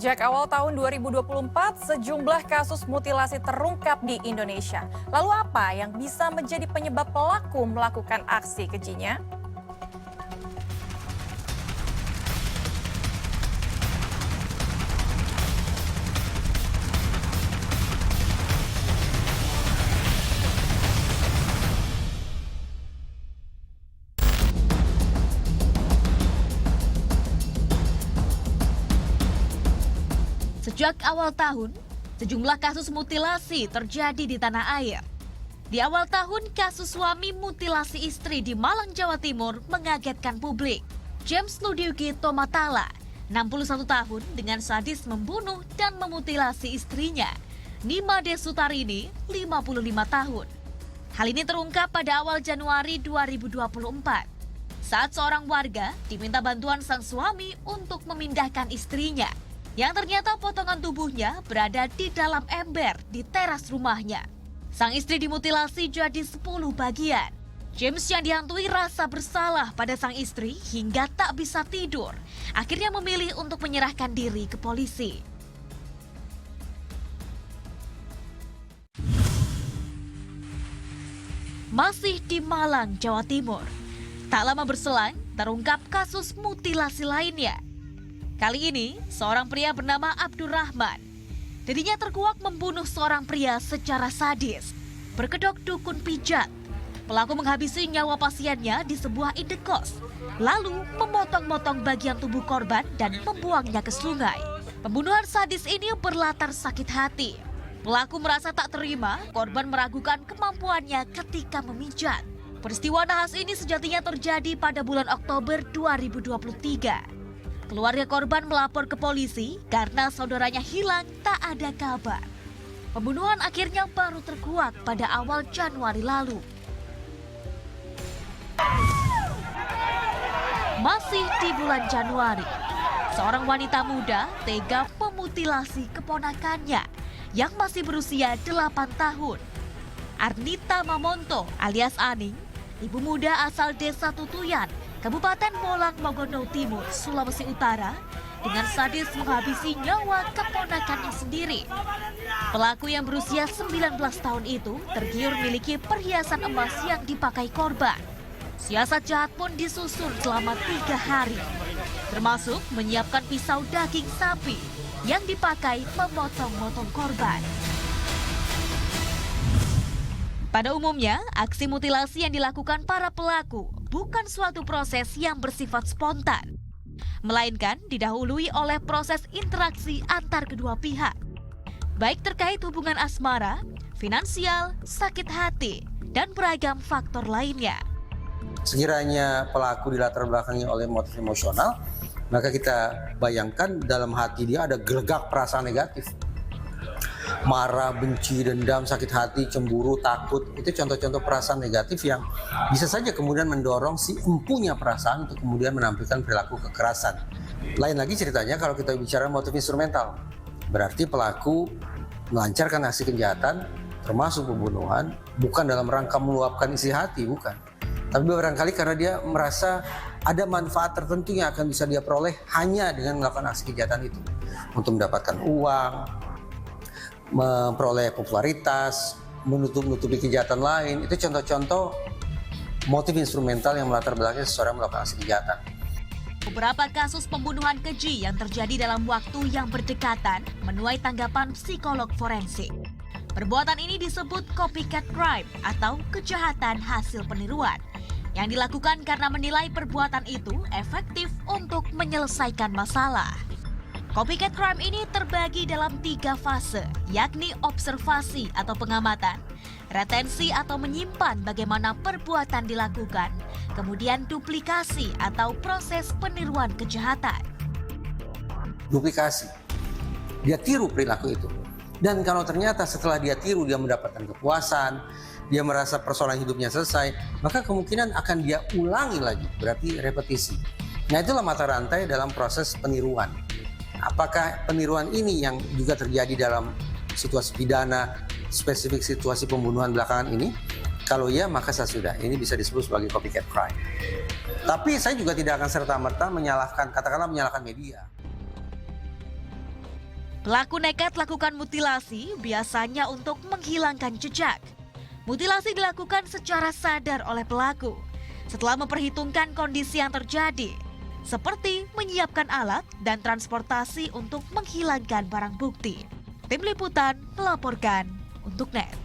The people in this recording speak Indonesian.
Sejak awal tahun 2024, sejumlah kasus mutilasi terungkap di Indonesia. Lalu apa yang bisa menjadi penyebab pelaku melakukan aksi kejinya? Sejak awal tahun, sejumlah kasus mutilasi terjadi di tanah air. Di awal tahun, kasus suami mutilasi istri di Malang, Jawa Timur mengagetkan publik. James Ludiuki Tomatala, 61 tahun, dengan sadis membunuh dan memutilasi istrinya. Nimade Sutarini, 55 tahun. Hal ini terungkap pada awal Januari 2024. Saat seorang warga diminta bantuan sang suami untuk memindahkan istrinya, yang ternyata potongan tubuhnya berada di dalam ember di teras rumahnya. Sang istri dimutilasi jadi 10 bagian. James yang dihantui rasa bersalah pada sang istri hingga tak bisa tidur, akhirnya memilih untuk menyerahkan diri ke polisi. Masih di Malang, Jawa Timur, tak lama berselang terungkap kasus mutilasi lainnya. Kali ini, seorang pria bernama Abdurrahman. Dirinya terkuak membunuh seorang pria secara sadis. Berkedok dukun pijat. Pelaku menghabisi nyawa pasiennya di sebuah indekos, lalu memotong-motong bagian tubuh korban dan membuangnya ke sungai. Pembunuhan sadis ini berlatar sakit hati. Pelaku merasa tak terima, korban meragukan kemampuannya ketika memijat. Peristiwa nahas ini sejatinya terjadi pada bulan Oktober 2023. Keluarga korban melapor ke polisi karena saudaranya hilang tak ada kabar. Pembunuhan akhirnya baru terkuak pada awal Januari lalu. Masih di bulan Januari, seorang wanita muda tega memutilasi keponakannya yang masih berusia 8 tahun. Arnita Mamonto alias Aning, ibu muda asal desa Tutuyan, Kabupaten Molang Mogono Timur, Sulawesi Utara, dengan sadis menghabisi nyawa keponakannya sendiri. Pelaku yang berusia 19 tahun itu tergiur miliki perhiasan emas yang dipakai korban. Siasat jahat pun disusun selama 3 hari, termasuk menyiapkan pisau daging sapi yang dipakai memotong-motong korban. Pada umumnya, aksi mutilasi yang dilakukan para pelaku bukan suatu proses yang bersifat spontan, melainkan didahului oleh proses interaksi antar kedua pihak, baik terkait hubungan asmara, finansial, sakit hati, dan beragam faktor lainnya. Sekiranya pelaku dilatar belakangi oleh motif emosional, maka kita bayangkan dalam hati dia ada gelegak perasaan negatif. Marah, benci, dendam, sakit hati, cemburu, takut, itu contoh-contoh perasaan negatif yang bisa saja kemudian mendorong si empunya perasaan untuk kemudian menampilkan perilaku kekerasan. Lain lagi ceritanya kalau kita bicara motif instrumental, berarti pelaku melancarkan aksi kejahatan termasuk pembunuhan bukan dalam rangka meluapkan isi hati, bukan. Tapi barangkali karena dia merasa ada manfaat tertentu yang akan bisa dia peroleh hanya dengan melakukan aksi kejahatan itu, untuk mendapatkan uang, memperoleh popularitas, menutupi kejahatan lain. Itu contoh-contoh motif instrumental yang melatar belakangi seseorang melakukan aksi kejahatan. Beberapa kasus pembunuhan keji yang terjadi dalam waktu yang berdekatan menuai tanggapan psikolog forensik. Perbuatan ini disebut copycat crime atau kejahatan hasil peniruan, yang dilakukan karena menilai perbuatan itu efektif untuk menyelesaikan masalah. Copycat crime ini terbagi dalam 3 fase, yakni observasi atau pengamatan, retensi atau menyimpan bagaimana perbuatan dilakukan, kemudian duplikasi atau proses peniruan kejahatan. Duplikasi, dia tiru perilaku itu. Dan kalau ternyata setelah dia tiru dia mendapatkan kepuasan, dia merasa persoalan hidupnya selesai, maka kemungkinan akan dia ulangi lagi, berarti repetisi. Nah, itulah mata rantai dalam proses peniruan. Apakah peniruan ini yang juga terjadi dalam situasi pidana, spesifik situasi pembunuhan belakangan ini? Kalau iya, maka sudah. Ini bisa disebut sebagai copycat crime. Tapi saya juga tidak akan serta-merta menyalahkan, katakanlah menyalahkan media. Pelaku nekat lakukan mutilasi biasanya untuk menghilangkan jejak. Mutilasi dilakukan secara sadar oleh pelaku setelah memperhitungkan kondisi yang terjadi, seperti menyiapkan alat dan transportasi untuk menghilangkan barang bukti. Tim Liputan melaporkan untuk NET.